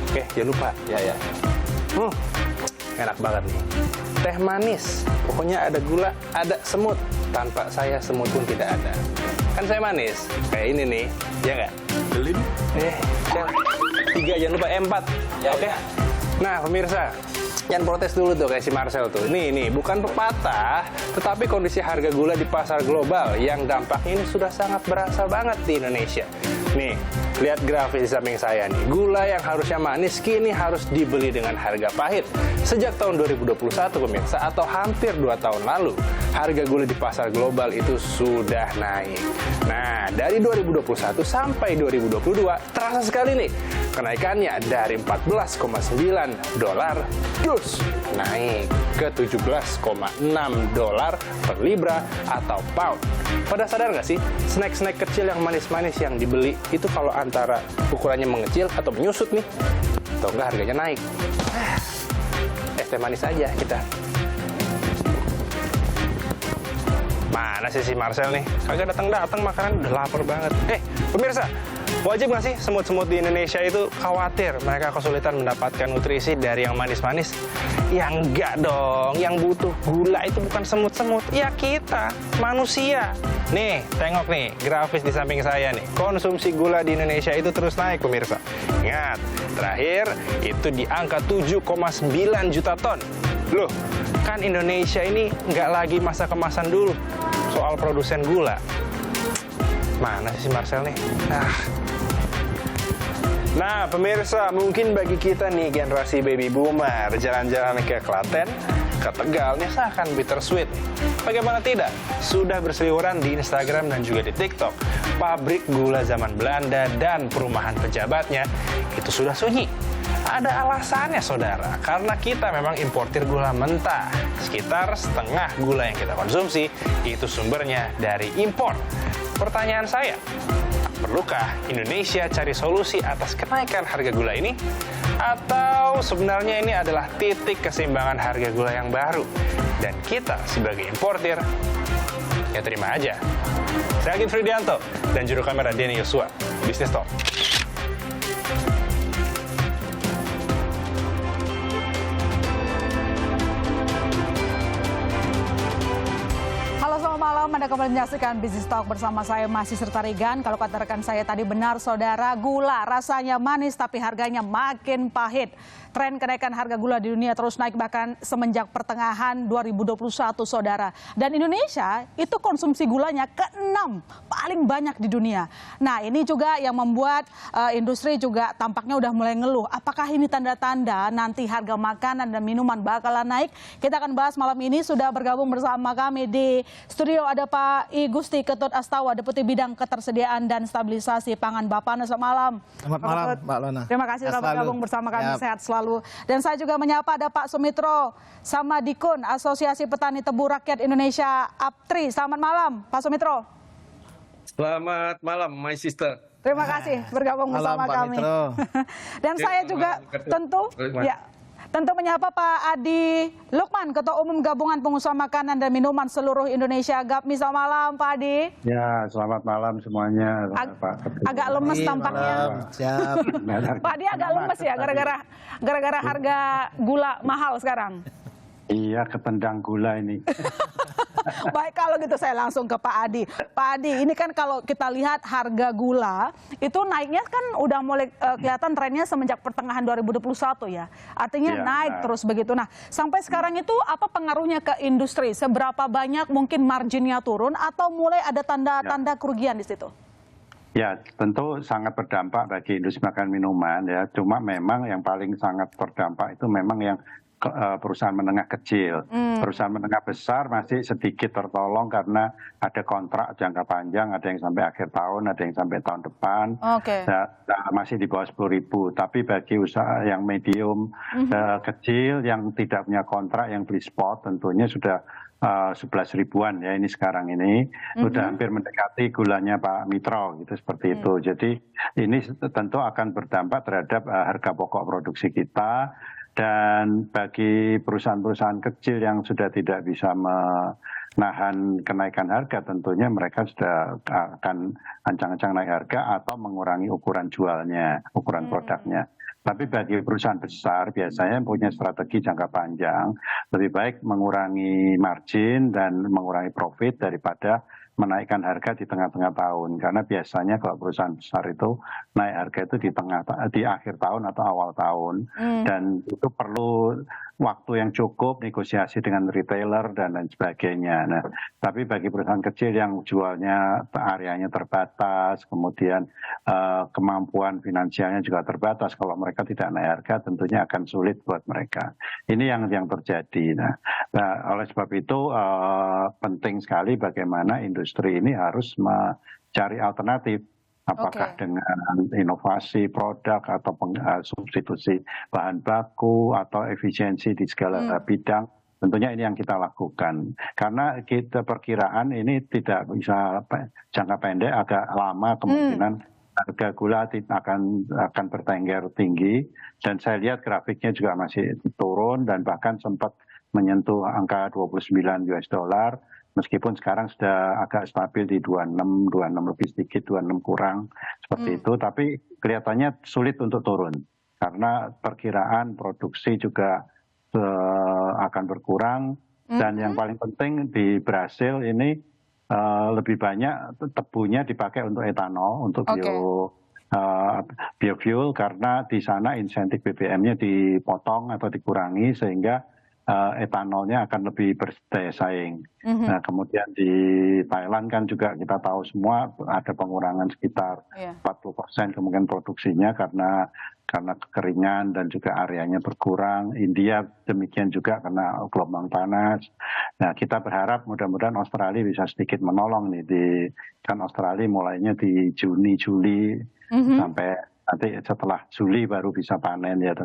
Oke, jangan lupa. Ya. Enak banget nih. Teh manis, pokoknya ada gula, ada semut. Tanpa saya semut pun tidak ada. Kan saya manis, kayak ini nih, ya nggak? Beli. Share. 3, jangan lupa 4. Ya, Oke. ya. Nah, pemirsa, jangan protes dulu tuh kayak si Marcel tuh. Nih, bukan pepatah, tetapi kondisi harga gula di pasar global yang dampaknya ini sudah sangat berasa banget di Indonesia. Nih, lihat grafis di samping saya nih. Gula yang harusnya manis kini harus dibeli dengan harga pahit. Sejak tahun 2021 pemirsa, atau hampir 2 tahun lalu, harga gula di pasar global itu sudah naik. Nah, dari 2021 sampai 2022 terasa sekali nih kenaikannya dari 14,9 dolar terus naik ke 17,6 dolar per libra atau pound. Pada sadar nggak sih, snack-snack kecil yang manis-manis yang dibeli itu kalau antara ukurannya mengecil atau menyusut nih, atau enggak harganya naik. Es teh manis aja kita. Mana sih si Marcel nih? Kagak datang-datang, makanan udah lapar banget. Pemirsa, wajib nggak sih semut-semut di Indonesia itu khawatir mereka kesulitan mendapatkan nutrisi dari yang manis-manis? Ya enggak dong, yang butuh gula itu bukan semut-semut, ya kita, manusia. Nih, tengok nih, grafis di samping saya nih. Konsumsi gula di Indonesia itu terus naik, pemirsa. Ingat, terakhir itu di angka 7,9 juta ton. Loh, kan Indonesia ini nggak lagi masa kemasan dulu soal produsen gula. Mana sih si Marcel nih? Nah, pemirsa, mungkin bagi kita nih generasi baby boomer, jalan-jalan ke Klaten, ke Tegal, ini seakan bittersweet. Bagaimana tidak? Sudah berseliweran di Instagram dan juga di TikTok. Pabrik gula zaman Belanda dan perumahan pejabatnya itu sudah sunyi. Ada alasannya, saudara, karena kita memang importir gula mentah. Sekitar setengah gula yang kita konsumsi itu sumbernya dari impor. Pertanyaan saya, perlukah Indonesia cari solusi atas kenaikan harga gula ini? Atau sebenarnya ini adalah titik keseimbangan harga gula yang baru? Dan kita sebagai importir, ya terima aja. Saya Agit Fridianto dan juru kamera Denny Yosua, Business Talk. Anda kembali menyaksikan Business Talk bersama saya Masih serta Regan. Kalau kata rekan saya tadi benar, saudara, gula rasanya manis tapi harganya makin pahit. Tren kenaikan harga gula di dunia terus naik bahkan semenjak pertengahan 2021, saudara. Dan Indonesia itu konsumsi gulanya ke-6 paling banyak di dunia. Nah, ini juga yang membuat industri juga tampaknya udah mulai ngeluh. Apakah ini tanda-tanda nanti harga makanan dan minuman bakalan naik? Kita akan bahas malam ini. Sudah bergabung bersama kami di studio ada Pak I Gusti Ketut Astawa, Deputi Bidang Ketersediaan dan Stabilisasi Pangan Bapana. Selamat malam. Selamat malam, Mbak Lona. Terima kasih sudah bergabung bersama kami. Sehat selalu. Dan saya juga menyapa ada Pak Sumitro Samadikun, Asosiasi Petani Tebu Rakyat Indonesia APTRI. Selamat malam, Pak Sumitro. Selamat malam, my sister. Terima kasih bergabung bersama kami. Dan saya juga tentu menyapa Pak Adi Lukman, Ketua Umum Gabungan Pengusaha Makanan dan Minuman Seluruh Indonesia, GAPMI. Selamat malam, Pak Adi. Ya, selamat malam semuanya. Agak lemes tampaknya. Siap. Pak Adi agak lemes ya, gara-gara harga gula mahal sekarang. Iya, ketendang gula ini. Baik, kalau gitu saya langsung ke Pak Adi. Pak Adi, ini kan kalau kita lihat harga gula itu naiknya kan udah mulai kelihatan trennya semenjak pertengahan 2021 ya. Artinya naik terus begitu. Nah, sampai sekarang itu apa pengaruhnya ke industri? Seberapa banyak mungkin marginnya turun atau mulai ada tanda-tanda kerugian di situ? Ya, tentu sangat berdampak bagi industri makan minuman ya. Cuma memang yang paling sangat berdampak itu memang yang perusahaan menengah kecil. Perusahaan menengah besar masih sedikit tertolong karena ada kontrak jangka panjang, ada yang sampai akhir tahun, ada yang sampai tahun depan. Masih di bawah 10.000. Tapi bagi usaha yang medium kecil yang tidak punya kontrak, yang beli spot, tentunya sudah 11 ribuan ya ini sekarang ini sudah hampir mendekati gulanya Pak Mitro gitu, seperti itu. Jadi ini tentu akan berdampak terhadap harga pokok produksi kita. Dan bagi perusahaan-perusahaan kecil yang sudah tidak bisa menahan kenaikan harga, tentunya mereka sudah akan ancang-ancang naik harga atau mengurangi ukuran jualnya, ukuran produknya. Tapi bagi perusahaan besar biasanya punya strategi jangka panjang, lebih baik mengurangi margin dan mengurangi profit daripada menaikkan harga di tengah-tengah tahun. Karena biasanya kalau perusahaan besar itu naik harga itu di akhir tahun atau awal tahun. Dan itu perlu waktu yang cukup, negosiasi dengan retailer dan lain sebagainya. Nah, tapi bagi perusahaan kecil yang jualnya areanya terbatas, kemudian kemampuan finansialnya juga terbatas, kalau mereka tidak naik harga tentunya akan sulit buat mereka. Ini yang terjadi. Nah, oleh sebab itu penting sekali bagaimana industri ini harus mencari alternatif. Apakah dengan inovasi produk atau substitusi bahan baku atau efisiensi di segala bidang, tentunya ini yang kita lakukan. Karena kita perkiraan ini tidak bisa jangka pendek, agak lama kemungkinan harga gula akan bertengger tinggi. Dan saya lihat grafiknya juga masih turun dan bahkan sempat menyentuh angka 29 US dollar. Meskipun sekarang sudah agak stabil di 26 lebih sedikit, 26 kurang, seperti itu. Tapi kelihatannya sulit untuk turun. Karena perkiraan produksi juga akan berkurang. Dan yang paling penting di Brasil ini lebih banyak tebunya dipakai untuk etanol, untuk biofuel. Karena di sana insentif BBM-nya dipotong atau dikurangi sehingga etanolnya akan lebih berdaya saing. Nah, kemudian di Thailand kan juga kita tahu semua ada pengurangan sekitar 40% kemungkinan produksinya karena kekeringan dan juga areanya berkurang. India demikian juga karena gelombang panas. Nah, kita berharap mudah-mudahan Australia bisa sedikit menolong nih. Kan Australia mulainya di Juni-Juli sampai nanti setelah Juli baru bisa panen ya.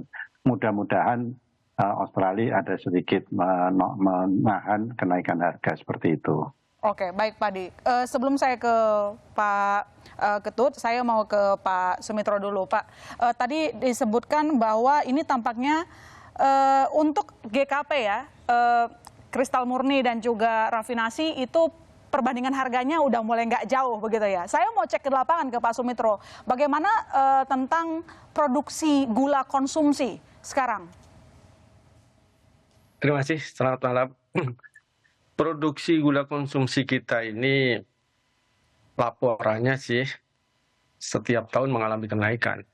Mudah-mudahan Australia ada sedikit menahan kenaikan harga seperti itu. Oke, baik Pak Di. Sebelum saya ke Pak Ketut, saya mau ke Pak Sumitro dulu. Pak, tadi disebutkan bahwa ini tampaknya untuk GKP ya, kristal murni dan juga rafinasi itu perbandingan harganya udah mulai nggak jauh begitu ya. Saya mau cek ke lapangan ke Pak Sumitro, bagaimana tentang produksi gula konsumsi sekarang? Terima kasih, selamat malam. Produksi gula konsumsi kita ini laporannya sih setiap tahun mengalami kenaikan.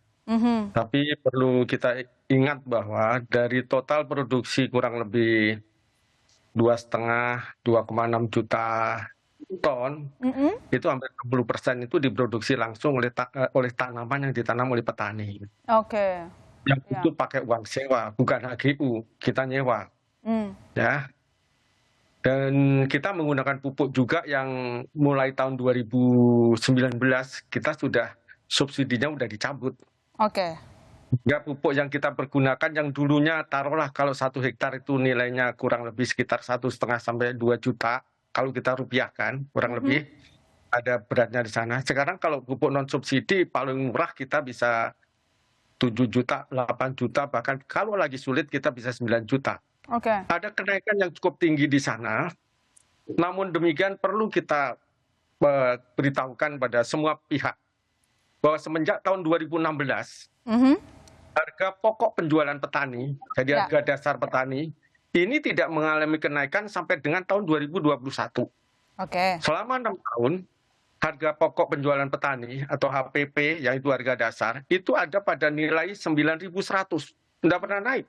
Tapi perlu kita ingat bahwa dari total produksi kurang lebih 2,5-2,6 juta ton, itu hampir 60% itu diproduksi langsung oleh tanaman yang ditanam oleh petani. Yang itu pakai uang sewa, bukan HGU, kita nyewa. Ya, dan kita menggunakan pupuk juga yang mulai tahun 2019 kita sudah subsidinya udah dicabut. Ya, pupuk yang kita pergunakan yang dulunya taruhlah kalau 1 hektar itu nilainya kurang lebih sekitar 1,5 sampai 2 juta kalau kita rupiahkan kurang lebih ada beratnya di sana. Sekarang kalau pupuk non subsidi paling murah kita bisa 7 juta, 8 juta, bahkan kalau lagi sulit kita bisa 9 juta. Ada kenaikan yang cukup tinggi di sana, namun demikian perlu kita beritahukan pada semua pihak bahwa semenjak tahun 2016, harga pokok penjualan petani, jadi harga dasar petani, ini tidak mengalami kenaikan sampai dengan tahun 2021. Selama 6 tahun, harga pokok penjualan petani atau HPP, yaitu harga dasar, itu ada pada nilai 9.100, tidak pernah naik.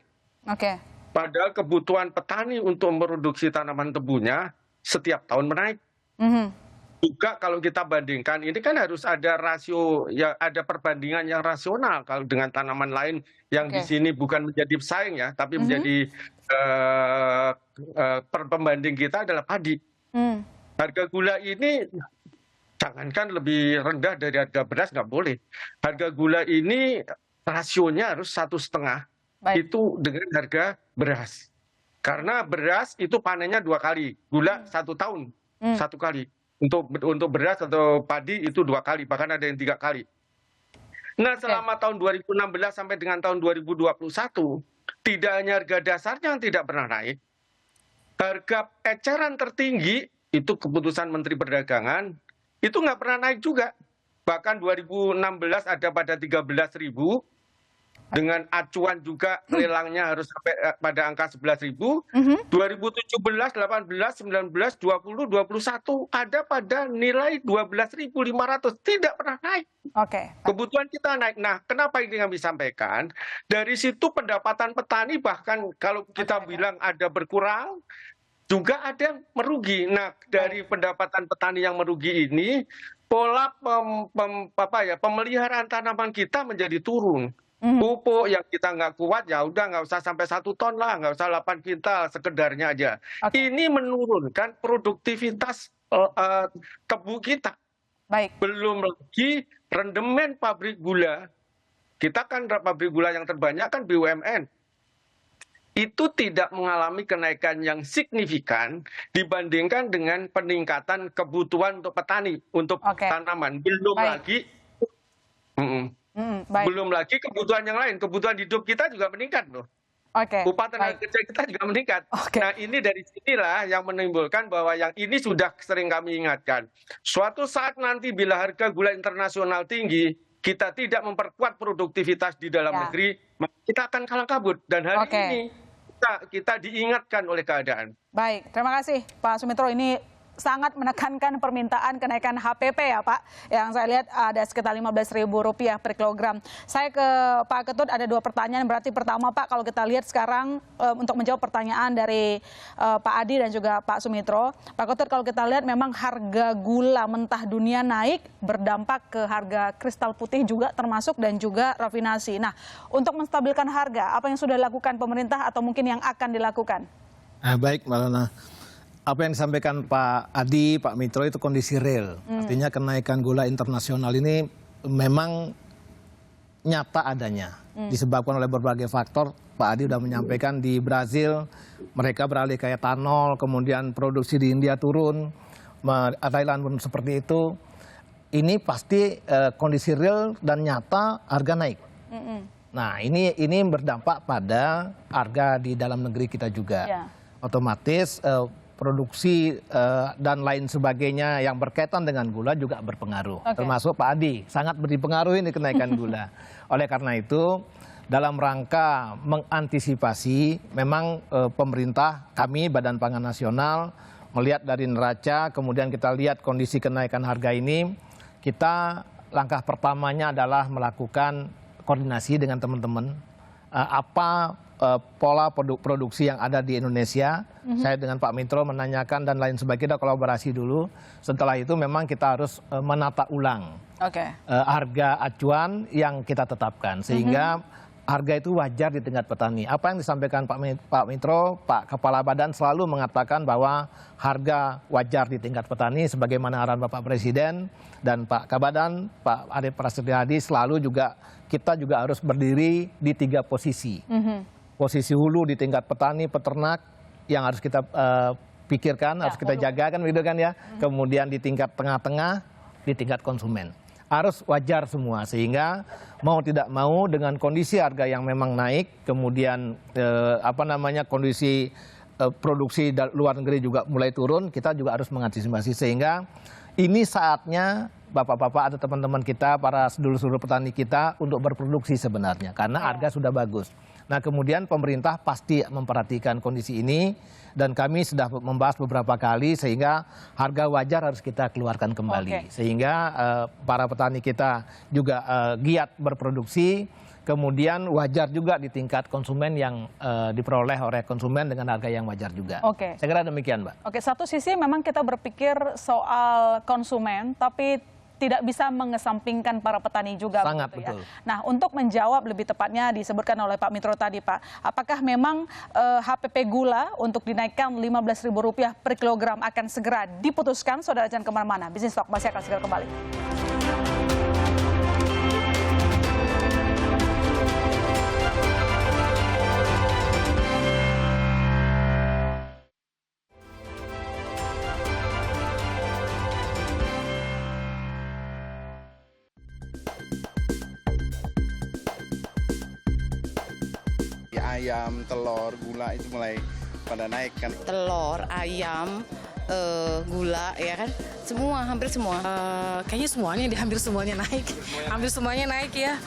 Padahal kebutuhan petani untuk memproduksi tanaman tebunya setiap tahun menaik. Juga kalau kita bandingkan, ini kan harus ada rasio, ya ada perbandingan yang rasional kalau dengan tanaman lain yang di sini bukan menjadi pesaing ya, tapi menjadi pembanding kita adalah padi. Harga gula ini jangankan lebih rendah dari harga beras, nggak boleh. Harga gula ini rasionya harus 1,5. Itu dengan harga beras. Karena beras itu panennya 2 kali, gula 1 tahun 1 kali. Untuk beras atau padi itu 2 kali, bahkan ada yang 3 kali. Nah, selama tahun 2016 sampai dengan tahun 2021, tidak hanya harga dasarnya yang tidak pernah naik, harga eceran tertinggi itu keputusan Menteri Perdagangan itu nggak pernah naik juga. Bahkan 2016 ada pada 13.000. dengan acuan juga lelangnya harus sampai pada angka 11.000. 2017, 18, 19, 20, 21 ada pada nilai 12.500, tidak pernah naik. Kebutuhan kita naik. Nah, kenapa ini kami sampaikan? Dari situ pendapatan petani bahkan kalau kita bilang ada berkurang, juga ada yang merugi. Nah, dari pendapatan petani yang merugi ini, pola pemeliharaan tanaman kita menjadi turun. Pupuk yang kita nggak kuat, ya udah nggak usah sampai 1 ton lah, nggak usah 8 kintal, sekedarnya aja. Ini menurunkan produktivitas tebu kita. Belum lagi rendemen pabrik gula. Kita kan pabrik gula yang terbanyak kan BUMN. Itu tidak mengalami kenaikan yang signifikan dibandingkan dengan peningkatan kebutuhan untuk petani, untuk tanaman. Belum lagi kebutuhan yang lain, kebutuhan hidup kita juga meningkat loh. Upah tenaga kerja kita juga meningkat. Nah, ini dari sinilah yang menimbulkan bahwa yang ini sudah sering kami ingatkan. Suatu saat nanti bila harga gula internasional tinggi, kita tidak memperkuat produktivitas di dalam negeri, kita akan kalah kabut. Dan hari ini kita diingatkan oleh keadaan. Baik, terima kasih Pak Sumitro. Ini sangat menekankan permintaan kenaikan HPP ya Pak, yang saya lihat ada sekitar Rp15.000 per kilogram. Saya ke Pak Ketut ada 2 pertanyaan. Berarti pertama Pak, kalau kita lihat sekarang untuk menjawab pertanyaan dari Pak Adi dan juga Pak Sumitro, Pak Ketut, kalau kita lihat memang harga gula mentah dunia naik berdampak ke harga kristal putih juga termasuk dan juga rafinasi. Nah, untuk menstabilkan harga, apa yang sudah dilakukan pemerintah atau mungkin yang akan dilakukan? Baik, Mbak Lana. Apa yang disampaikan Pak Adi, Pak Mitro itu kondisi real. Artinya kenaikan gula internasional ini memang nyata adanya. Disebabkan oleh berbagai faktor. Pak Adi sudah menyampaikan di Brazil mereka beralih ke etanol, kemudian produksi di India turun, Thailand pun seperti itu. Ini pasti kondisi real dan nyata harga naik. Nah, ini berdampak pada harga di dalam negeri kita juga. Otomatis produksi dan lain sebagainya yang berkaitan dengan gula juga berpengaruh. Termasuk Pak Adi, sangat berpengaruh ini kenaikan gula. Oleh karena itu, dalam rangka mengantisipasi, memang pemerintah, kami Badan Pangan Nasional, melihat dari neraca, kemudian kita lihat kondisi kenaikan harga ini, kita langkah pertamanya adalah melakukan koordinasi dengan teman-teman. Apa pola produksi yang ada di Indonesia. Saya dengan Pak Mitro menanyakan dan lain sebagainya, kita kolaborasi dulu. Setelah itu memang kita harus menata ulang harga acuan yang kita tetapkan. Sehingga harga itu wajar di tingkat petani. Apa yang disampaikan Pak Mitro, Pak Kepala Badan selalu mengatakan bahwa harga wajar di tingkat petani sebagaimana arahan Bapak Presiden dan Pak Kabadan, Pak Arief Prasetyo Hadi selalu juga kita juga harus berdiri di 3 posisi. Posisi hulu di tingkat petani, peternak yang harus kita pikirkan, harus kita jaga kan begitu kan ya. Kemudian di tingkat tengah-tengah, di tingkat konsumen. Harus wajar semua sehingga mau tidak mau dengan kondisi harga yang memang naik, kemudian kondisi produksi luar negeri juga mulai turun, kita juga harus mengantisipasi sehingga ini saatnya bapak-bapak atau teman-teman kita, para sedulur-sedulur petani kita untuk berproduksi sebenarnya karena harga sudah bagus. Nah, kemudian pemerintah pasti memperhatikan kondisi ini dan kami sudah membahas beberapa kali sehingga harga wajar harus kita keluarkan kembali. Sehingga para petani kita juga giat berproduksi, kemudian wajar juga di tingkat konsumen yang diperoleh oleh konsumen dengan harga yang wajar juga. Saya kira demikian, Mbak. Satu sisi memang kita berpikir soal konsumen, tapi tidak bisa mengesampingkan para petani juga. Sangat betul. Nah, untuk menjawab lebih tepatnya disebutkan oleh Pak Mitro tadi, Pak, apakah memang HPP gula untuk dinaikkan Rp15.000 per kilogram akan segera diputuskan? Saudara jangan kemana-mana, Bisnis Talk masih akan segera kembali. Ayam, telur, gula itu mulai pada naik kan. Telur, ayam, gula ya kan, semua, hampir semua. Kayaknya hampir semuanya naik. Hampir semuanya naik ya.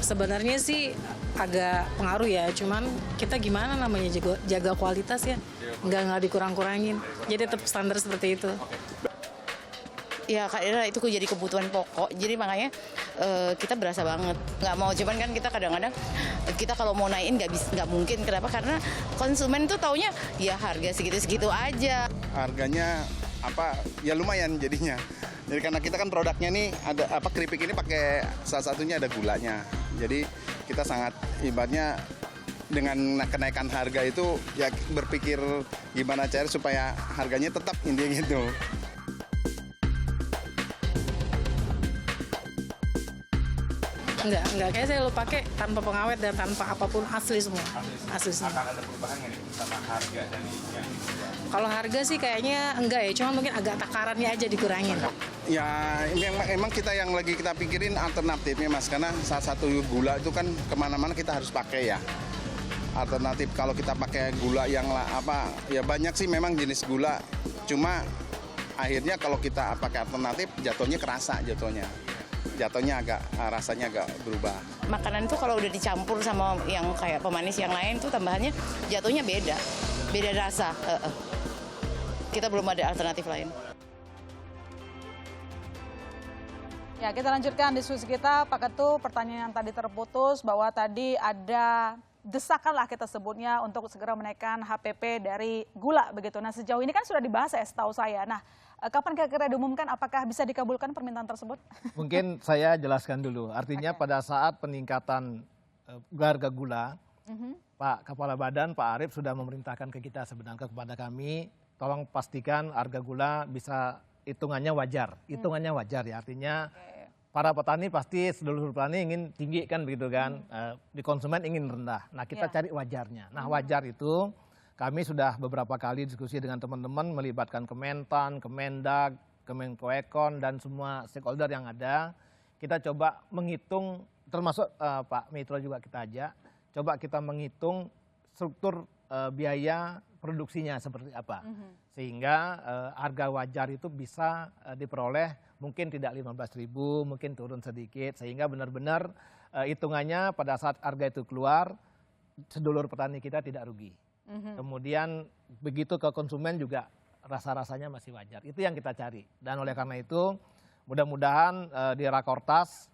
Sebenarnya sih agak pengaruh ya, cuman kita gimana namanya jaga kualitas ya, nggak dikurang-kurangin. Jadi tetap standar seperti itu. Ya karena itu jadi kebutuhan pokok, jadi makanya kita berasa banget. Nggak mau, cuman kan kita kadang-kadang kita kalau mau naikin nggak mungkin. Kenapa? Karena konsumen tuh taunya ya harga segitu-segitu aja. Harganya ya lumayan jadinya. Jadi karena kita kan produknya nih ada keripik ini pakai salah satunya ada gulanya. Jadi kita sangat ibaratnya dengan kenaikan harga itu ya berpikir gimana cara supaya harganya tetap intinya gitu. Enggak, kayak saya lo pakai tanpa pengawet dan tanpa apapun, asli semua. Asli semua. Akan ada perubahan nggak nih sama harga dari yang Kalau harga sih kayaknya enggak ya, cuma mungkin agak takarannya aja dikurangin. Ya emang kita yang lagi kita pikirin alternatifnya Mas, karena salah satu gula itu kan kemana-mana kita harus pakai ya. Alternatif kalau kita pakai gula yang ya banyak sih memang jenis gula, cuma akhirnya kalau kita pakai alternatif jatuhnya kerasa jatuhnya agak rasanya agak berubah. Makanan tuh kalau udah dicampur sama yang kayak pemanis yang lain tuh tambahannya jatuhnya beda rasa. Kita belum ada alternatif lain. Ya, kita lanjutkan diskusi kita, Pak Ketu. Pertanyaan yang tadi terputus bahwa tadi ada desakan lah kita sebutnya untuk segera menaikkan HPP dari gula begitu. Nah, sejauh ini kan sudah dibahas ya setahu saya. Nah, kapan kira-kira diumumkan, apakah bisa dikabulkan permintaan tersebut? Mungkin saya jelaskan dulu. Artinya pada saat peningkatan harga gula, Pak Kepala Badan, Pak Arief sudah memerintahkan ke kita sebenarnya kepada kami, tolong pastikan harga gula bisa hitungannya wajar. Hitungannya wajar ya, artinya para petani pasti seluruh petani ingin tinggi kan begitu kan, di konsumen ingin rendah. Nah kita cari wajarnya. Nah wajar itu kami sudah beberapa kali diskusi dengan teman-teman melibatkan Kementan, Kemendag, Kemenkoekon dan semua stakeholder yang ada. Kita coba menghitung, termasuk Pak Mitro juga kita ajak, coba kita menghitung struktur biaya produksinya seperti apa. Sehingga harga wajar itu bisa diperoleh mungkin tidak 15.000, mungkin turun sedikit. Sehingga benar-benar hitungannya pada saat harga itu keluar, sedulur petani kita tidak rugi. Kemudian begitu ke konsumen juga rasa-rasanya masih wajar. Itu yang kita cari. Dan oleh karena itu mudah-mudahan di Rakortas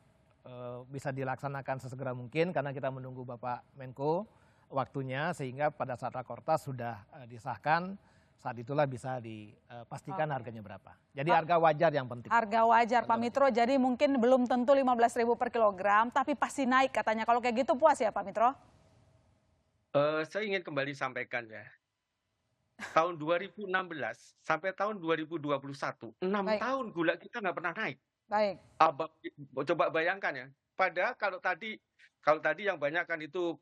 bisa dilaksanakan sesegera mungkin karena kita menunggu Bapak Menko waktunya sehingga pada saat Rakortas sudah disahkan, saat itulah bisa dipastikan harganya berapa. Jadi harga wajar yang penting. Harga wajar Pak Mitro, jadi mungkin belum tentu 15.000 per kilogram, tapi pasti naik katanya. Kalau kayak gitu puas ya Pak Mitro? Saya ingin kembali sampaikan ya. Tahun 2016 sampai tahun 2021, 6 tahun gula kita nggak pernah naik. Baik. Coba bayangkan ya. Padahal kalau tadi yang banyak kan itu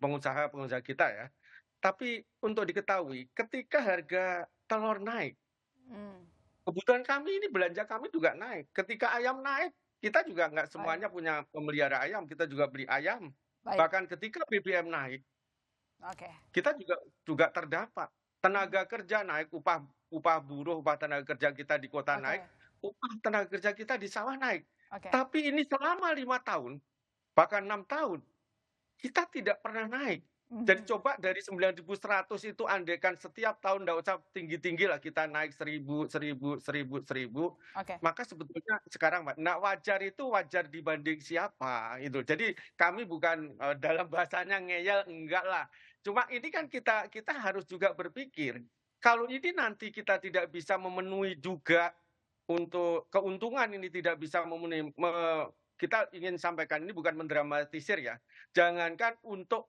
pengusaha kita ya. Tapi untuk diketahui, ketika harga telur naik, kebutuhan kami ini, belanja kami juga naik. Ketika ayam naik, kita juga nggak semuanya punya pemelihara ayam, kita juga beli ayam. Bahkan ketika BBM naik, kita juga terdampak. Tenaga kerja naik, upah buruh, upah tenaga kerja kita di kota naik, upah tenaga kerja kita di sawah naik. Tapi ini selama 5 tahun, bahkan 6 tahun, kita tidak pernah naik. Jadi coba dari 9.100 itu andaikan setiap tahun nggak usah tinggi-tinggi lah kita naik 1.000, maka sebetulnya sekarang wajar itu wajar dibanding siapa itu. Jadi kami bukan dalam bahasanya ngeyel, enggak lah. Cuma ini kan kita harus juga berpikir kalau ini nanti kita tidak bisa memenuhi juga untuk keuntungan ini tidak bisa memenuhi. Kita ingin sampaikan ini bukan mendramatisir ya. Jangankan untuk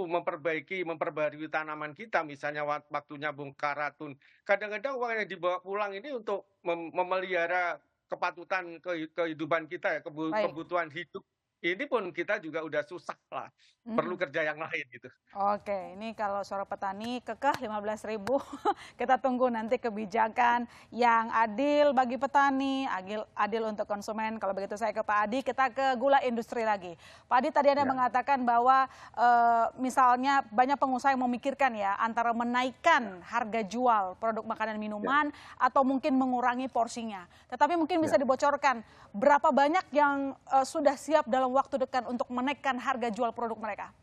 memperbarui tanaman kita, misalnya waktunya bongkar ratun. Kadang-kadang uang yang dibawa pulang ini untuk memelihara kepatutan kehidupan kita ya, kebutuhan hidup. Ini pun kita juga udah susah lah, perlu kerja yang lain gitu. Oke, ini kalau suara petani kekeh 15.000, kita tunggu nanti kebijakan yang adil bagi petani, adil untuk konsumen. Kalau begitu saya ke Pak Adi, kita ke gula industri lagi. Pak Adi tadi Anda mengatakan bahwa misalnya banyak pengusaha yang memikirkan ya antara menaikkan harga jual produk makanan minuman atau mungkin mengurangi porsinya. Tetapi mungkin bisa dibocorkan berapa banyak yang sudah siap dalam waktu dekat untuk menaikkan harga jual produk mereka?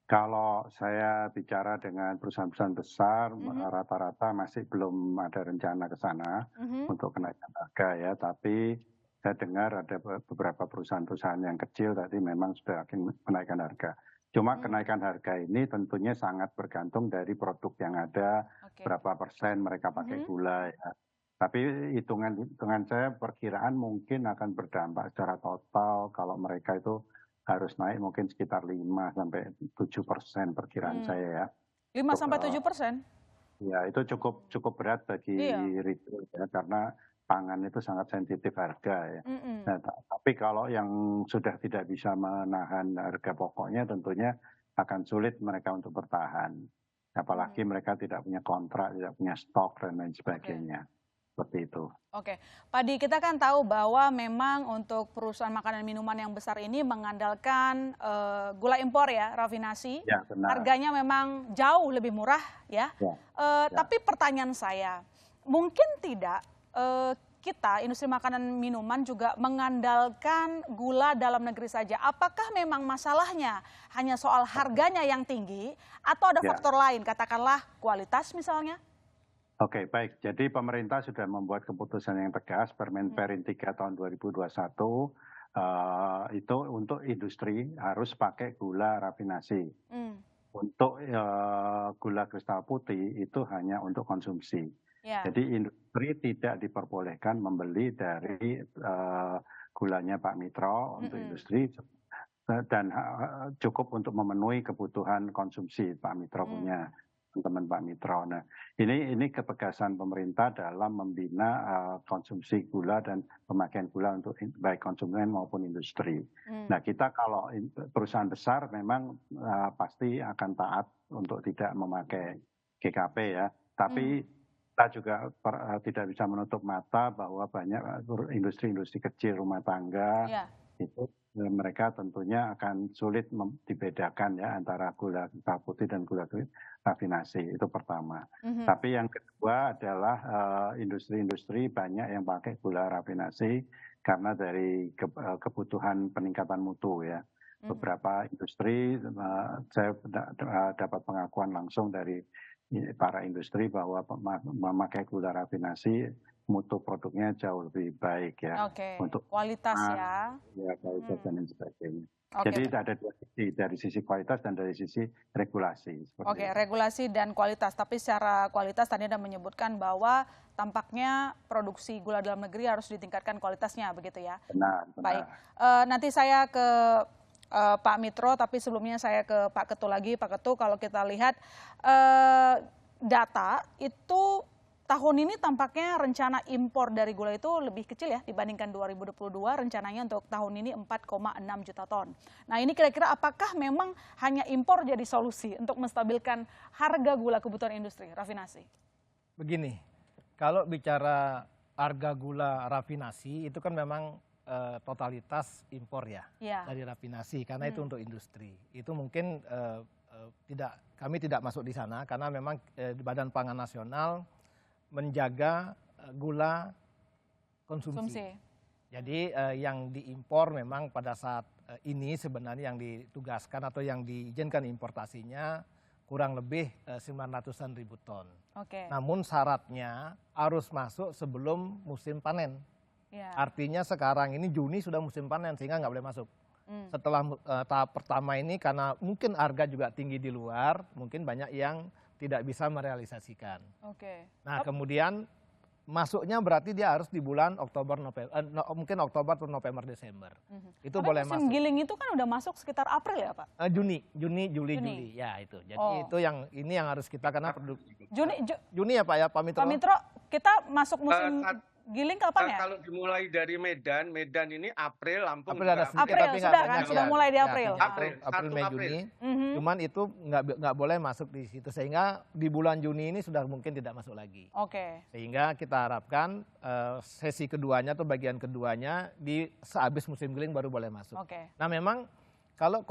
Kalau saya bicara dengan perusahaan-perusahaan besar, rata-rata masih belum ada rencana ke sana untuk kenaikan harga ya. Tapi saya dengar ada beberapa perusahaan-perusahaan yang kecil tadi memang sudah akan menaikkan harga. Cuma kenaikan harga ini tentunya sangat bergantung dari produk yang ada, berapa persen mereka pakai gula ya. Tapi hitungan saya perkiraan mungkin akan berdampak secara total kalau mereka itu harus naik mungkin sekitar 5-7% perkiraan saya ya. 5-7%? Ya, itu cukup berat bagi retail ya, karena pangan itu sangat sensitif harga ya. Nah, tapi kalau yang sudah tidak bisa menahan harga pokoknya tentunya akan sulit mereka untuk bertahan. Apalagi mereka tidak punya kontrak, tidak punya stok dan lain sebagainya. Seperti itu. Oke, Pak Di, kita kan tahu bahwa memang untuk perusahaan makanan minuman yang besar ini mengandalkan gula impor ya, rafinasi. Ya, benar. Harganya memang jauh lebih murah ya. Tapi pertanyaan saya, mungkin tidak kita industri makanan minuman juga mengandalkan gula dalam negeri saja. Apakah memang masalahnya hanya soal harganya yang tinggi atau ada faktor lain, katakanlah kualitas misalnya? Oke, baik. Jadi pemerintah sudah membuat keputusan yang tegas, Permen 3 tahun 2021, itu untuk industri harus pakai gula rafinasi. Untuk gula kristal putih itu hanya untuk konsumsi. Jadi industri tidak diperbolehkan membeli dari gulanya Pak Mitro untuk industri, dan cukup untuk memenuhi kebutuhan konsumsi Pak Mitro punya. Teman Pak Mitro. Nah, ini ketegasan pemerintah dalam membina konsumsi gula dan pemakaian gula untuk baik konsumen maupun industri. Nah, kita kalau perusahaan besar memang pasti akan taat untuk tidak memakai GKP ya. Tapi kita juga tidak bisa menutup mata bahwa banyak industri-industri kecil rumah tangga itu mereka tentunya akan sulit dibedakan ya antara gula kristal putih dan gula rafinasi, itu pertama. Tapi yang kedua adalah industri-industri banyak yang pakai gula rafinasi karena dari kebutuhan peningkatan mutu ya. Beberapa industri saya dapat pengakuan langsung dari para industri bahwa memakai gula rafinasi mutu produknya jauh lebih baik ya. Untuk kualitas ya. Ya, kualitas dan lain sebagainya. Jadi ada dua sisi, dari sisi kualitas dan dari sisi regulasi. Regulasi dan kualitas. Tapi secara kualitas tadi Anda menyebutkan bahwa tampaknya produksi gula dalam negeri harus ditingkatkan kualitasnya, begitu ya? Benar. Baik, nanti saya ke Pak Mitro, tapi sebelumnya saya ke Pak Ketu lagi. Pak Ketu, kalau kita lihat data itu tahun ini tampaknya rencana impor dari gula itu lebih kecil ya dibandingkan 2022, rencananya untuk tahun ini 4,6 juta ton. Nah, ini kira-kira apakah memang hanya impor jadi solusi untuk menstabilkan harga gula kebutuhan industri rafinasi? Begini, kalau bicara harga gula rafinasi itu kan memang totalitas impor ya dari rafinasi, karena itu untuk industri. Itu mungkin kami tidak masuk di sana karena memang Badan Pangan Nasional menjaga gula konsumsi. Jadi yang diimpor memang pada saat ini sebenarnya yang ditugaskan atau yang diizinkan importasinya kurang lebih 900-an ribu ton. Namun syaratnya harus masuk sebelum musim panen. Artinya sekarang ini Juni sudah musim panen sehingga nggak boleh masuk. Setelah tahap pertama ini karena mungkin harga juga tinggi di luar, mungkin banyak yang tidak bisa merealisasikan. Nah, kemudian masuknya berarti dia harus di bulan Oktober, November, mungkin Oktober atau November, Desember. Itu boleh masuk. Musim giling itu kan udah masuk sekitar April ya, Pak? Juni, Juli. Ya, itu. Jadi itu yang harus kita karena produk Juni ya Pak ya, Pak Mitro. Pak Mitro, kita masuk musim giling kapan ya? Kalau dimulai dari Medan ini April, Lampung. April sudah mulai di April. April, Mei, Juni. Cuman itu nggak boleh masuk di situ sehingga di bulan Juni ini sudah mungkin tidak masuk lagi. Sehingga kita harapkan sesi keduanya atau bagian keduanya di sehabis musim giling baru boleh masuk. Nah, memang Kalau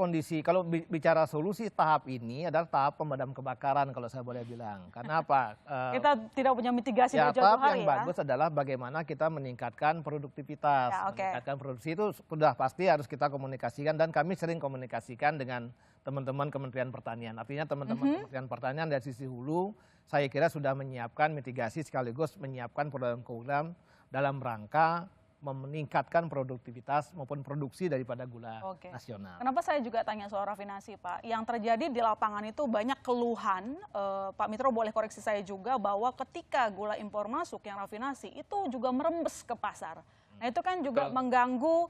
bicara solusi tahap ini adalah tahap pemadam kebakaran kalau saya boleh bilang. Karena apa? Kita tidak punya mitigasi Ya, dari jauh tahap hari yang ya. bagus adalah bagaimana kita meningkatkan produktivitas. Ya, oke. Meningkatkan produksi itu sudah pasti harus kita komunikasikan dan kami sering komunikasikan dengan teman-teman Kementerian Pertanian. Artinya teman-teman Kementerian Pertanian dari sisi hulu saya kira sudah menyiapkan mitigasi sekaligus menyiapkan program-program dalam rangka meningkatkan produktivitas maupun produksi daripada gula nasional. Kenapa saya juga tanya soal rafinasi, Pak? Yang terjadi di lapangan itu banyak keluhan, Pak Mitro boleh koreksi saya juga, bahwa ketika gula impor masuk yang rafinasi itu juga merembes ke pasar. Nah itu kan juga mengganggu,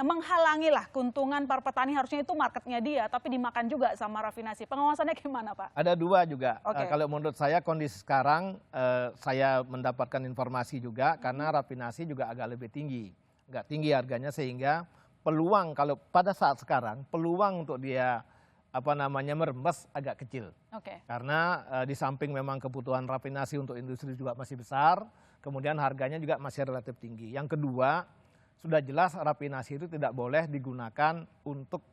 menghalangi lah keuntungan para petani, harusnya itu marketnya dia, tapi dimakan juga sama rafinasi. Pengawasannya gimana, Pak? Ada dua juga. Kalau menurut saya kondisi sekarang, saya mendapatkan informasi juga karena rafinasi juga agak lebih tinggi. Agak tinggi harganya sehingga peluang kalau pada saat sekarang, peluang untuk dia merembes agak kecil. Karena di samping memang kebutuhan rafinasi untuk industri juga masih besar, kemudian harganya juga masih relatif tinggi. Yang kedua, sudah jelas rafinasi itu tidak boleh digunakan untuk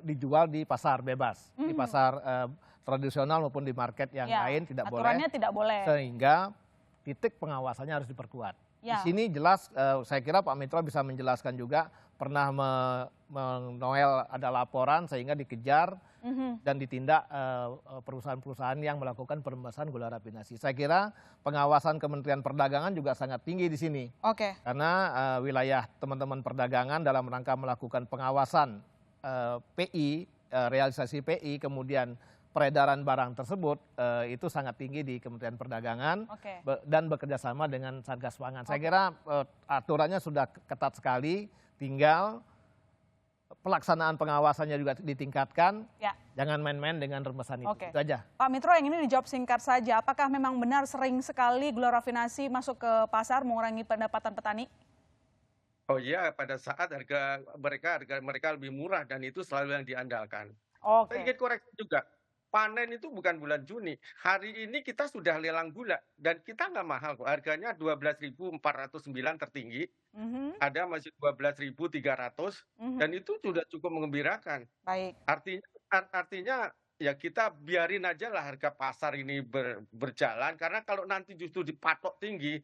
dijual di pasar bebas, di pasar tradisional maupun di market yang lain tidak boleh. Aturannya tidak boleh. Sehingga titik pengawasannya harus diperkuat. Di sini jelas, saya kira Pak Mitro bisa menjelaskan juga, pernah Noel ada laporan sehingga dikejar dan ditindak perusahaan-perusahaan yang melakukan perembasan gula rafinasi. Saya kira pengawasan Kementerian Perdagangan juga sangat tinggi di sini. Karena wilayah teman-teman perdagangan dalam rangka melakukan pengawasan PI, realisasi PI, kemudian peredaran barang tersebut itu sangat tinggi di Kementerian Perdagangan dan bekerjasama dengan Satgas Pangan. Saya kira aturannya sudah ketat sekali, tinggal pelaksanaan pengawasannya juga ditingkatkan. Jangan main-main dengan rembesan itu. Itu aja. Pak Mitro, yang ini dijawab singkat saja. Apakah memang benar sering sekali gula rafinasi masuk ke pasar mengurangi pendapatan petani? Oh iya, pada saat harga mereka lebih murah dan itu selalu yang diandalkan. Saya ingin koreksi juga. Panen itu bukan bulan Juni. Hari ini kita sudah lelang gula dan kita nggak mahal kok. Harganya 12.409 tertinggi. Ada masih 12.300 dan itu sudah cukup mengembirakan. Artinya ya kita biarin aja lah harga pasar ini berjalan, karena kalau nanti justru dipatok tinggi,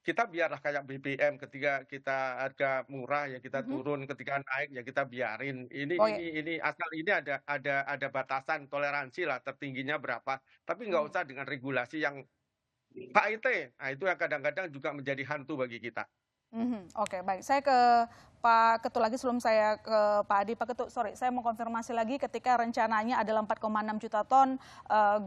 kita biarlah kayak BBM, ketika kita harga murah ya kita turun, ketika naik ya kita biarin. Ini asal ini ada batasan toleransi lah, tertingginya berapa. Tapi nggak usah dengan regulasi yang HIT. Nah itu yang kadang-kadang juga menjadi hantu bagi kita. Baik. Saya ke Pak Ketut lagi sebelum saya ke Pak Adi. Pak Ketut, sorry, saya mau konfirmasi lagi, ketika rencananya adalah 4,6 juta ton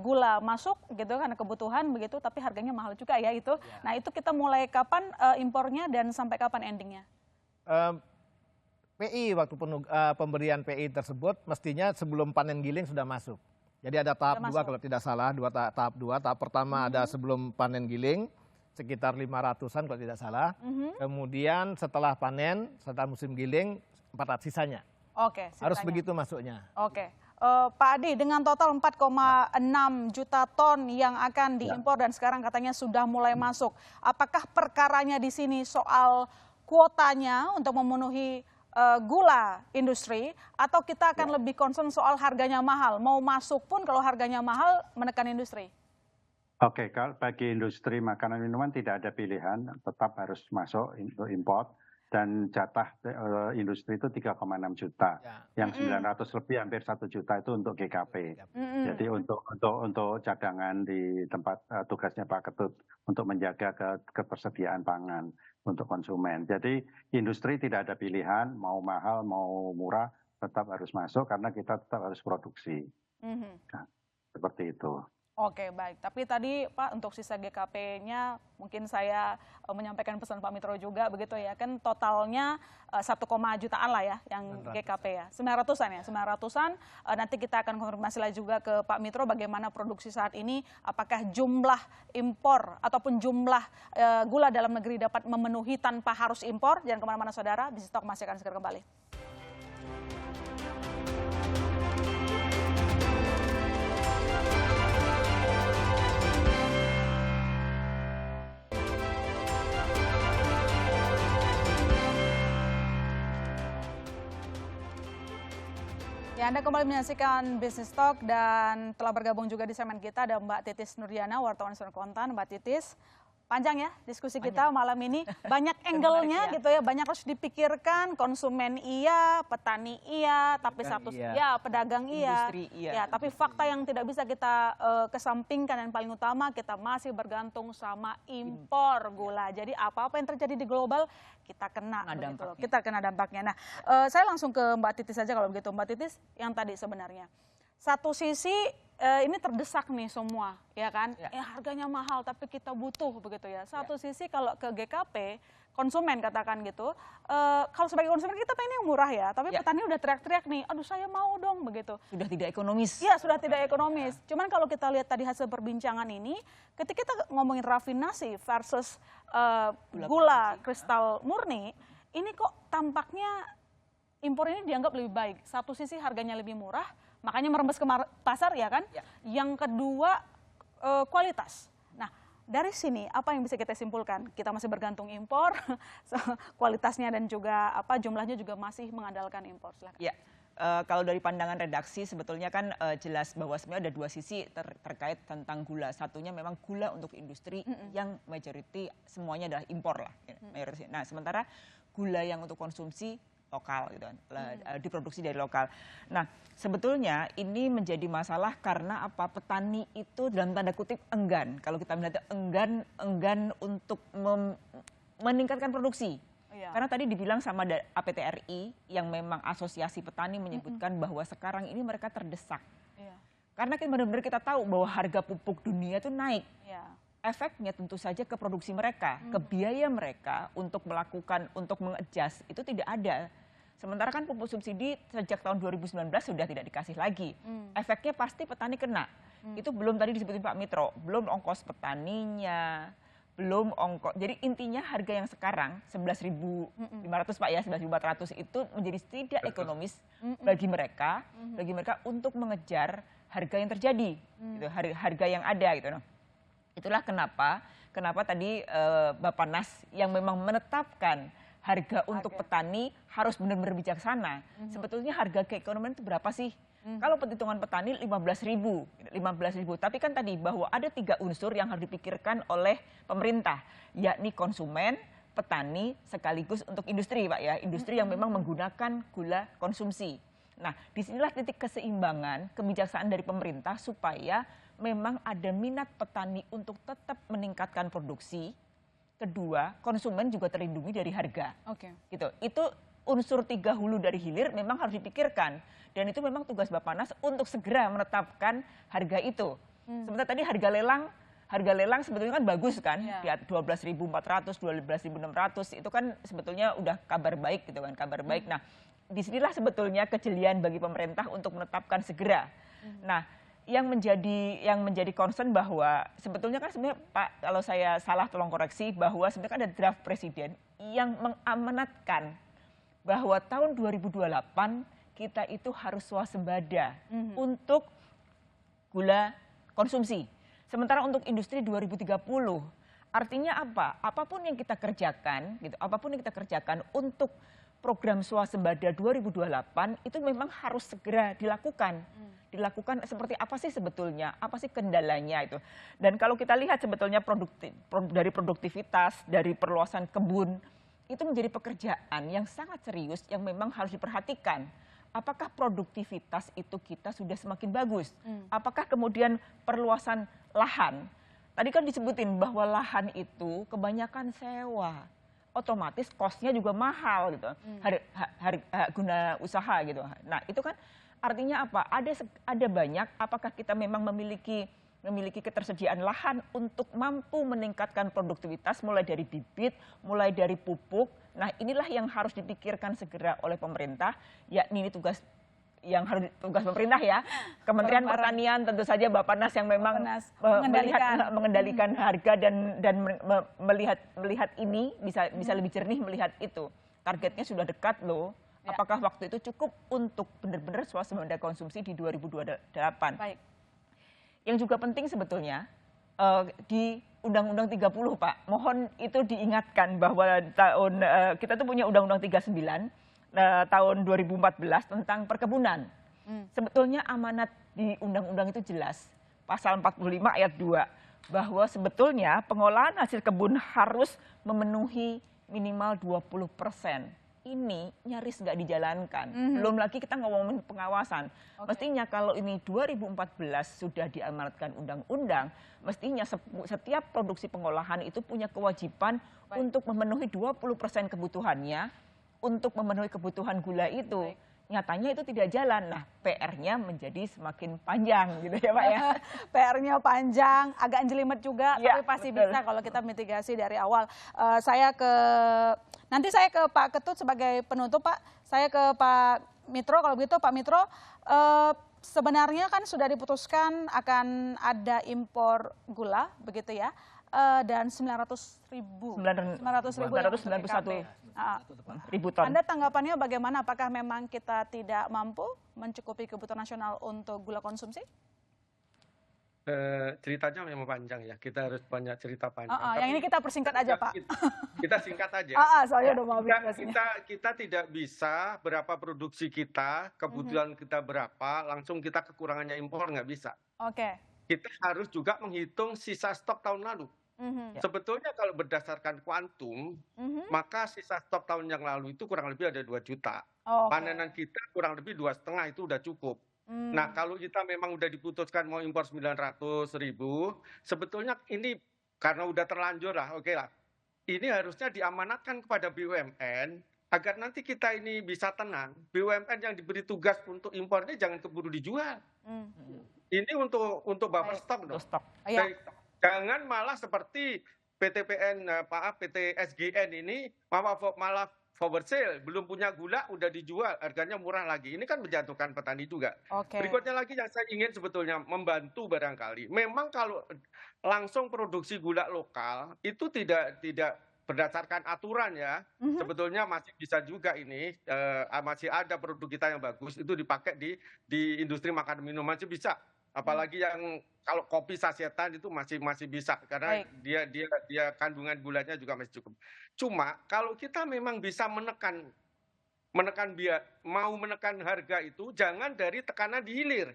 gula masuk gitu karena kebutuhan begitu, tapi harganya mahal juga ya itu. Nah itu kita mulai kapan impornya dan sampai kapan endingnya? PI waktu pemberian PI tersebut mestinya sebelum panen giling sudah masuk. Jadi ada tahap 2 kalau tidak salah, tahap 2. Tahap pertama ada sebelum panen giling, sekitar 500-an kalau tidak salah. Kemudian setelah panen, setelah musim giling, 400 sisanya. Harus begitu masuknya. Pak Adi, dengan total 4,6 juta ton yang akan diimpor dan sekarang katanya sudah mulai masuk. Apakah perkaranya di sini soal kuotanya untuk memenuhi gula industri, atau kita akan lebih concern soal harganya mahal? Mau masuk pun kalau harganya mahal menekan industri. Kalau bagi industri makanan minuman tidak ada pilihan, tetap harus masuk untuk import, dan jatah industri itu 3,6 juta, yang 900 lebih hampir 1 juta itu untuk GKP. Jadi untuk cadangan di tempat tugasnya Pak Ketut untuk menjaga ketersediaan pangan untuk konsumen. Jadi industri tidak ada pilihan, mau mahal mau murah tetap harus masuk karena kita tetap harus produksi. Nah, seperti itu. Baik. Tapi tadi Pak, untuk sisa GKP-nya mungkin saya menyampaikan pesan Pak Mitro juga begitu ya. Kan totalnya 1, jutaan lah ya yang GKP ya. 900-an ya, 900-an. Nanti kita akan konfirmasi lagi juga ke Pak Mitro bagaimana produksi saat ini, apakah jumlah impor ataupun jumlah gula dalam negeri dapat memenuhi tanpa harus impor. Jangan kemana-mana saudara, Business Talk masih akan segera kembali. Ya, Anda kembali menyaksikan Business Talk dan telah bergabung juga di segmen kita ada Mbak Titis Nurdiana, wartawan Suara Kontan. Mbak Titis, panjang ya diskusi kita malam ini, banyak angle-nya gitu ya, banyak harus dipikirkan, konsumen iya, petani iya, tapi satu ya pedagang iya, ya tapi fakta yang tidak bisa kita kesampingkan dan paling utama kita masih bergantung sama impor gula. Jadi apa-apa yang terjadi di global kita kena begitu, kita kena dampaknya. Nah, saya langsung ke Mbak Titis saja kalau begitu. Mbak Titis, yang tadi sebenarnya satu sisi ini terdesak nih semua, ya kan? Ya, harganya mahal tapi kita butuh begitu ya. Satu sisi kalau ke GKP, konsumen katakan gitu, kalau sebagai konsumen kita pengen yang murah ya, tapi petani udah teriak-teriak nih, aduh saya mau dong begitu. Sudah tidak ekonomis. Iya, sudah tidak ekonomis. Cuman kalau kita lihat tadi hasil perbincangan ini, ketika kita ngomongin rafinasi versus gula kristal murni, ini kok tampaknya impor ini dianggap lebih baik. Satu sisi harganya lebih murah, makanya merembes ke pasar ya kan. Yang kedua kualitas. Nah, dari sini apa yang bisa kita simpulkan? Kita masih bergantung impor, kualitasnya dan juga jumlahnya juga masih mengandalkan impor. Silakan. Ya, kalau dari pandangan redaksi sebetulnya kan jelas bahwa sebenarnya ada dua sisi terkait tentang gula. Satunya memang gula untuk industri yang majority semuanya adalah impor lah. Nah, sementara gula yang untuk konsumsi lokal gitu kan, diproduksi dari lokal. Nah, sebetulnya ini menjadi masalah karena apa? Petani itu dalam tanda kutip enggan. Kalau kita melihat enggan untuk meningkatkan produksi. Karena tadi dibilang sama APTRI yang memang asosiasi petani menyebutkan bahwa sekarang ini mereka terdesak. Karena benar-benar kita tahu bahwa harga pupuk dunia itu naik. Efeknya tentu saja ke produksi mereka, ke biaya mereka untuk mengadjust itu tidak ada. Sementara kan pupuk subsidi sejak tahun 2019 sudah tidak dikasih lagi. Efeknya pasti petani kena. Itu belum tadi disebutin Pak Mitro, belum ongkos petaninya, belum ongkos. Jadi intinya harga yang sekarang 11.500 Pak ya, 11.400 itu menjadi tidak ekonomis bagi mereka untuk mengejar harga yang terjadi, gitu, harga yang ada gitu. Itulah kenapa tadi Bappenas yang memang menetapkan harga untuk petani harus benar-benar bijaksana. Sebetulnya harga keekonomian itu berapa sih? Kalau perhitungan petani 15.000. Tapi kan tadi bahwa ada 3 unsur yang harus dipikirkan oleh pemerintah, yakni konsumen, petani, sekaligus untuk industri Pak ya. Industri yang memang menggunakan gula konsumsi. Nah, disinilah titik keseimbangan, kebijaksanaan dari pemerintah supaya memang ada minat petani untuk tetap meningkatkan produksi. Kedua, konsumen juga terlindungi dari harga. Gitu. Itu unsur 3 hulu dari hilir memang harus dipikirkan. Dan itu memang tugas Bappenas untuk segera menetapkan harga itu. Sementara tadi harga lelang sebetulnya kan bagus kan, di 12.400, 12.600 itu kan sebetulnya udah kabar baik gitu kan, kabar baik. Nah, disinilah sebetulnya kejelian bagi pemerintah untuk menetapkan segera. Nah, yang menjadi concern bahwa sebetulnya kan sebenarnya Pak, kalau saya salah tolong koreksi, bahwa sebenarnya kan ada draft presiden yang mengamanatkan bahwa tahun 2028 kita itu harus swasembada untuk gula konsumsi. Sementara untuk industri 2030, artinya apa? Apapun yang kita kerjakan, gitu, apapun yang kita kerjakan untuk program swasembada 2028 itu memang harus segera dilakukan. Dilakukan seperti apa sih sebetulnya? Apa sih kendalanya itu? Dan kalau kita lihat sebetulnya dari produktivitas, dari perluasan kebun, itu menjadi pekerjaan yang sangat serius yang memang harus diperhatikan. Apakah produktivitas itu kita sudah semakin bagus? Apakah kemudian perluasan lahan? Tadi kan disebutin bahwa lahan itu kebanyakan sewa. Otomatis cost-nya juga mahal gitu. Guna usaha gitu. Nah, itu kan artinya apa? Ada banyak, apakah kita memang memiliki ketersediaan lahan untuk mampu meningkatkan produktivitas mulai dari bibit, mulai dari pupuk. Nah, inilah yang harus dipikirkan segera oleh pemerintah, yakni ini tugas pemerintah ya. Kementerian Pertanian tentu saja Bappenas yang memang mengendalikan harga dan melihat ini bisa lebih jernih melihat itu. Targetnya sudah dekat loh. Apakah waktu itu cukup untuk benar-benar swasembada konsumsi di 2028? Baik. Yang juga penting sebetulnya di Undang-Undang 30 Pak, mohon itu diingatkan bahwa kita tuh punya Undang-Undang 39 tahun 2014 tentang perkebunan. Sebetulnya amanat di undang-undang itu jelas, pasal 45 ayat 2, bahwa sebetulnya pengolahan hasil kebun harus memenuhi minimal 20%. Ini nyaris nggak dijalankan. Belum lagi kita ngomongin pengawasan. Mestinya kalau ini 2014 sudah diamanatkan undang-undang, mestinya setiap produksi pengolahan itu punya kewajiban untuk memenuhi 20% kebutuhannya, untuk memenuhi kebutuhan gula itu. Nyatanya itu tidak jalan. Nah, PR-nya menjadi semakin panjang gitu ya Pak ya. PR-nya panjang, agak jelimet juga, Ya, tapi pasti betul. bisa kalau kita mitigasi dari awal. Nanti saya ke Pak Ketut sebagai penutup, Pak. Saya ke Pak Mitro, kalau begitu Pak Mitro, sebenarnya kan sudah diputuskan akan ada impor gula, begitu ya, dan 900.000 ribu ton. Anda tanggapannya bagaimana? Apakah memang kita tidak mampu mencukupi kebutuhan nasional untuk gula konsumsi? Ceritanya memang panjang ya, kita harus banyak cerita panjang. Yang ini kita persingkat aja, Pak. Kita singkat aja. Soalnya udah mau habis durasinya. Kita tidak bisa berapa produksi kita, kebutuhan kita berapa, langsung kita kekurangannya impor, nggak bisa. Oke. Kita harus juga menghitung sisa stok tahun lalu. Sebetulnya kalau berdasarkan kuantum, maka sisa stok tahun yang lalu itu kurang lebih ada 2 juta. Panenan kita kurang lebih 2,5 itu udah cukup. Nah, kalau kita memang udah diputuskan mau impor 900.000, sebetulnya ini karena udah terlanjur lah, oke lah. Ini harusnya diamanatkan kepada BUMN agar nanti kita ini bisa tenang. BUMN yang diberi tugas untuk impor ini jangan keburu dijual. Ini untuk buffer stok dong. Jangan malah seperti PT SGN ini malah forward sale, belum punya gula udah dijual, harganya murah lagi. Ini kan menjatuhkan petani juga. Berikutnya lagi yang saya ingin sebetulnya membantu barangkali. Memang kalau langsung produksi gula lokal itu tidak berdasarkan aturan ya. Sebetulnya masih bisa juga ini, masih ada produk kita yang bagus itu dipakai di industri makan minum masih bisa. Apalagi yang kalau kopi sasetan itu masih bisa karena dia kandungan gulanya juga masih cukup. Cuma kalau kita memang bisa menekan harga itu jangan dari tekanan di hilir.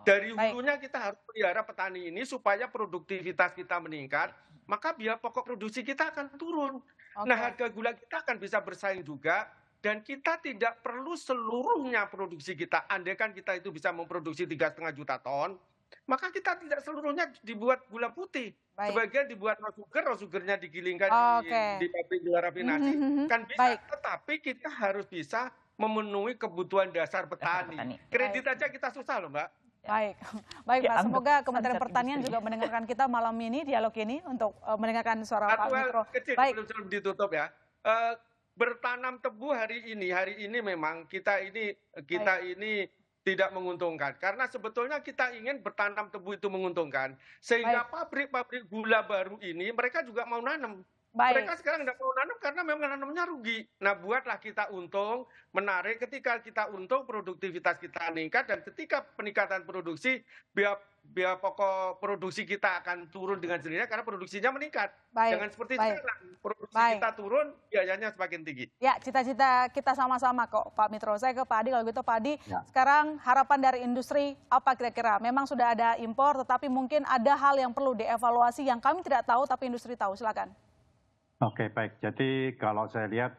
Dari hulunya kita harus pelihara petani ini supaya produktivitas kita meningkat, maka biaya pokok produksi kita akan turun. Nah, harga gula kita akan bisa bersaing juga. Dan kita tidak perlu seluruhnya produksi kita. Andaikan kita itu bisa memproduksi 3,5 juta ton, maka kita tidak seluruhnya dibuat gula putih. Sebagian dibuat raw sugarnya digilingkan di pabrik gula rafinasi. Kan bisa, tetapi kita harus bisa memenuhi kebutuhan dasar petani. Kredit aja kita susah loh, Mbak. Baik Pak. Semoga Kementerian Pertanian juga mendengarkan kita malam ini, dialog ini, untuk mendengarkan suara Pak Mitro. Kecil, belum ditutup ya. Bertanam tebu hari ini memang kita ini tidak menguntungkan karena sebetulnya kita ingin bertanam tebu itu menguntungkan sehingga pabrik-pabrik gula baru ini mereka juga mau nanam. Mereka sekarang tidak mau nanam karena memang nanamnya rugi. Nah, buatlah kita untung, menarik. Ketika kita untung, produktivitas kita meningkat dan ketika peningkatan produksi biaya pokok produksi kita akan turun dengan sendirinya karena produksinya meningkat. Jangan seperti sekarang, produksi kita turun, biayanya semakin tinggi. Ya, cita-cita kita sama-sama kok, Pak Mitro. Saya ke Pak Adi, kalau gitu Pak Adi, sekarang harapan dari industri apa kira-kira? Memang sudah ada impor, tetapi mungkin ada hal yang perlu dievaluasi yang kami tidak tahu, tapi industri tahu. Silakan. Oke, baik. Jadi kalau saya lihat,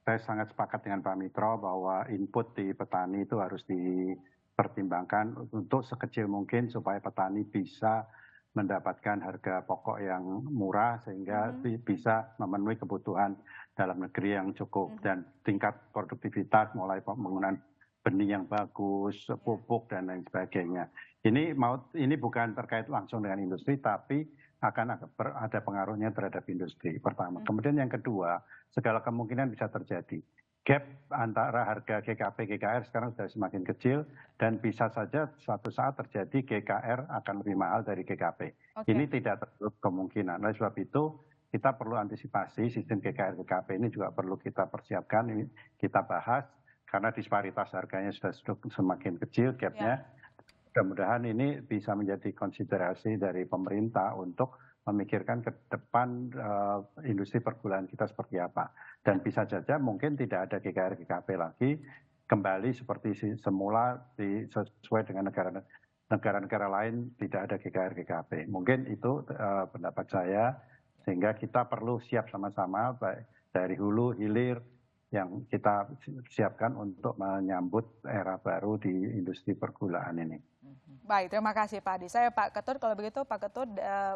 saya sangat sepakat dengan Pak Mitro bahwa input di petani itu harus dipertimbangkan untuk sekecil mungkin supaya petani bisa mendapatkan harga pokok yang murah sehingga bisa memenuhi kebutuhan dalam negeri yang cukup dan tingkat produktivitas mulai penggunaan benih yang bagus, pupuk dan lain sebagainya. Ini bukan terkait langsung dengan industri, tapi akan ada pengaruhnya terhadap industri pertama. Kemudian yang kedua, segala kemungkinan bisa terjadi. Gap antara harga GKP GKR sekarang sudah semakin kecil dan bisa saja suatu saat terjadi GKR akan lebih mahal dari GKP. Ini tidak tertutup kemungkinan. Oleh sebab itu kita perlu antisipasi sistem GKR GKP ini juga perlu kita persiapkan, ini kita bahas karena disparitas harganya sudah semakin kecil gapnya. Mudah-mudahan ini bisa menjadi konsiderasi dari pemerintah untuk memikirkan ke depan industri pergulahan kita seperti apa. Dan bisa saja mungkin tidak ada GKR GKP lagi, kembali seperti semula sesuai dengan negara-negara lain tidak ada GKR-GKP. Mungkin itu pendapat saya, sehingga kita perlu siap sama-sama baik dari hulu hilir yang kita siapkan untuk menyambut era baru di industri pergulaan ini. Baik, terima kasih Pak Adi. Saya Pak Ketut, kalau begitu Pak Ketut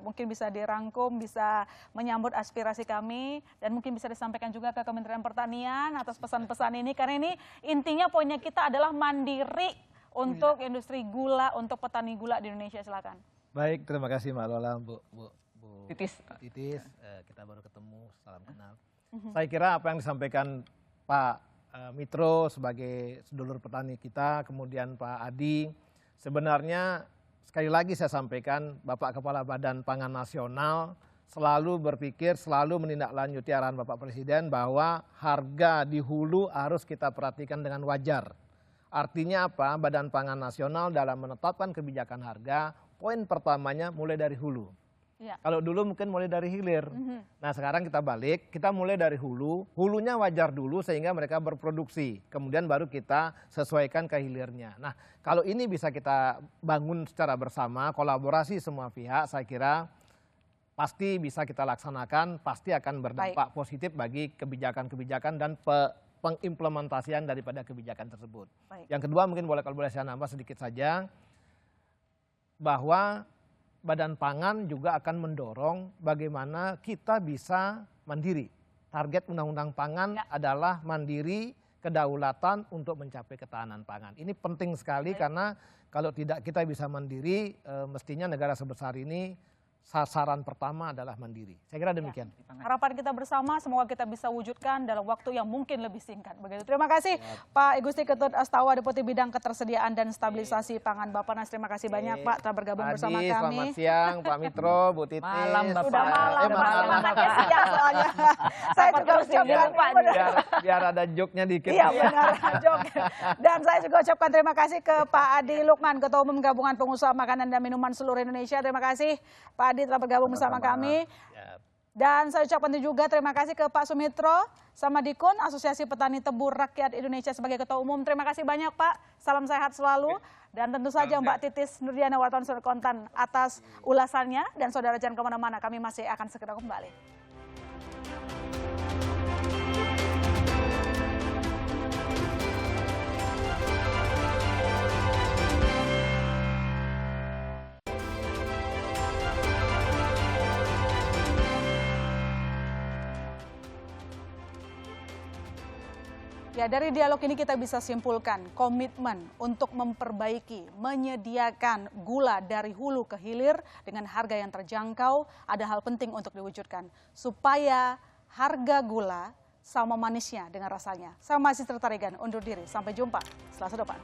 mungkin bisa dirangkum, bisa menyambut aspirasi kami, dan mungkin bisa disampaikan juga ke Kementerian Pertanian atas pesan-pesan ini, karena ini intinya poinnya kita adalah mandiri untuk industri gula, untuk petani gula di Indonesia. Silakan. Baik, terima kasih Mbak Lola, Bu Titis. Kita baru ketemu, salam kenal. Saya kira apa yang disampaikan Pak Mitro sebagai sedulur petani kita, kemudian Pak Adi, sebenarnya sekali lagi saya sampaikan, Bapak Kepala Badan Pangan Nasional selalu berpikir, selalu menindaklanjuti arahan Bapak Presiden bahwa harga di hulu harus kita perhatikan dengan wajar. Artinya apa? Badan Pangan Nasional dalam menetapkan kebijakan harga, poin pertamanya mulai dari hulu. Ya. Kalau dulu mungkin mulai dari hilir. Nah sekarang kita balik, kita mulai dari hulu. Hulunya wajar dulu sehingga mereka berproduksi. Kemudian baru kita sesuaikan ke hilirnya. Nah kalau ini bisa kita bangun secara bersama, kolaborasi semua pihak, saya kira pasti bisa kita laksanakan, pasti akan berdampak positif bagi kebijakan-kebijakan dan pengimplementasian daripada kebijakan tersebut. Yang kedua mungkin kalau boleh saya nambah sedikit saja, bahwa Badan Pangan juga akan mendorong bagaimana kita bisa mandiri. Target Undang-Undang Pangan adalah mandiri, kedaulatan untuk mencapai ketahanan pangan. Ini penting sekali karena kalau tidak kita bisa mandiri, mestinya negara sebesar ini sasaran pertama adalah mandiri. Saya kira demikian. Harapan kita bersama semoga kita bisa wujudkan dalam waktu yang mungkin lebih singkat. Begitu. Terima kasih Pak Igusti Ketut Astawa, Deputi Bidang Ketersediaan dan Stabilisasi Pangan Bappenas. Terima kasih banyak Pak telah bergabung bersama kami. Selamat siang Pak Mitro, Bu Titis. Malam Bapak. Sudah malam. Siang soalnya. Saya juga ucapkan biar ada joke-nya dikit. Iya benar, joke. Dan saya juga ucapkan terima kasih ke Pak Adi Lukman, Ketua Umum Gabungan Pengusaha Makanan dan Minuman Seluruh Indonesia. Terima kasih Pak Adi telah bergabung bersama kami. Dan saya ucapkan juga terima kasih ke Pak Sumitro Samadikun, Asosiasi Petani Tebu Rakyat Indonesia sebagai Ketua Umum. Terima kasih banyak Pak, salam sehat selalu. Dan tentu saja Mbak Titis Nurdiana wartawan Sudara Kontan atas ulasannya. Dan saudara jangan kemana-mana, kami masih akan segera kembali. Ya, dari dialog ini kita bisa simpulkan komitmen untuk memperbaiki, menyediakan gula dari hulu ke hilir dengan harga yang terjangkau ada hal penting untuk diwujudkan. Supaya harga gula sama manisnya dengan rasanya. Saya masih Tarigan, undur diri. Sampai jumpa Selasa depan.